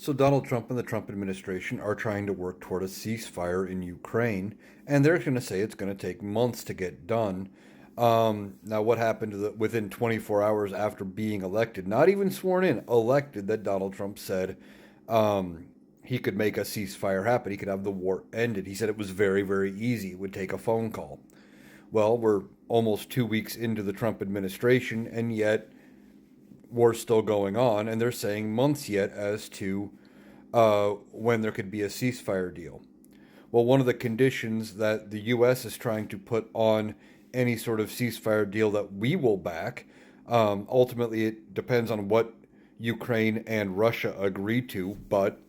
So Donald Trump and the Trump administration are trying to work toward a ceasefire in Ukraine, and they're going to say it's going to take months to get done. Now, what happened within 24 hours after being elected, not even sworn in, elected, that Donald Trump said he could make a ceasefire happen. He could have the war ended. He said it was very, very easy. It would take a phone call. Well, we're almost 2 weeks into the Trump administration, and yet war's still going on, and they're saying months yet as to when there could be a ceasefire deal. Well, one of the conditions that the U.S. is trying to put on any sort of ceasefire deal that we will back, ultimately it depends on what Ukraine and Russia agree to, but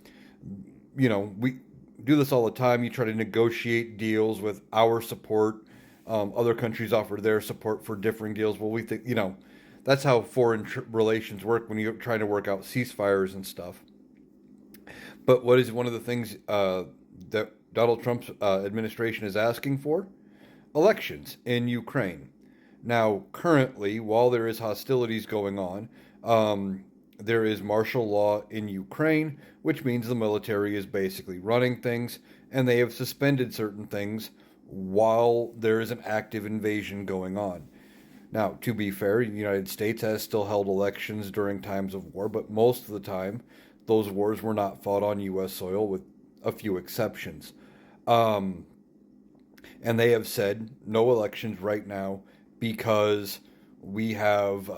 we do this all the time. You try to negotiate deals with our support. Other countries offer their support for differing deals. Well, we think, that's how foreign relations work when you're trying to work out ceasefires and stuff. But what is one of the things that Donald Trump's administration is asking for? Elections in Ukraine. Now, currently, while there is hostilities going on, there is martial law in Ukraine, which means the military is basically running things, and they have suspended certain things while there is an active invasion going on. Now, to be fair, the United States has still held elections during times of war, but most of the time, those wars were not fought on U.S. soil, with a few exceptions. Um, and they have said no elections right now because we have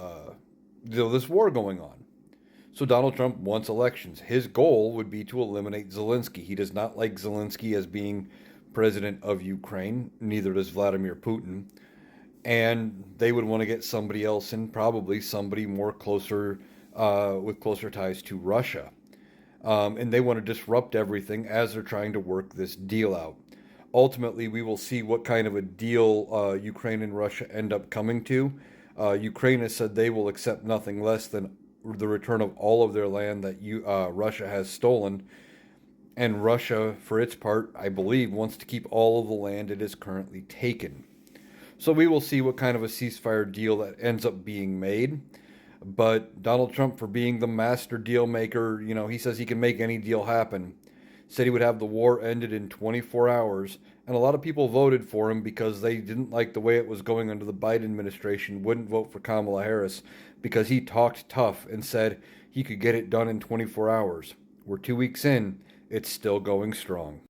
this war going on. So Donald Trump wants elections. His goal would be to eliminate Zelensky. He does not like Zelensky as being president of Ukraine. Neither does Vladimir Putin. And they would want to get somebody else in, probably somebody more closer, with closer ties to Russia. And they want to disrupt everything as they're trying to work this deal out. Ultimately, we will see what kind of a deal Ukraine and Russia end up coming to. Ukraine has said they will accept nothing less than the return of all of their land that Russia has stolen. And Russia, for its part, I believe, wants to keep all of the land it has currently taken. So we will see what kind of a ceasefire deal that ends up being made. But Donald Trump, for being the master deal maker, he says he can make any deal happen. Said he would have the war ended in 24 hours. And a lot of people voted for him because they didn't like the way it was going under the Biden administration, wouldn't vote for Kamala Harris because he talked tough and said he could get it done in 24 hours. We're 2 weeks in, it's still going strong.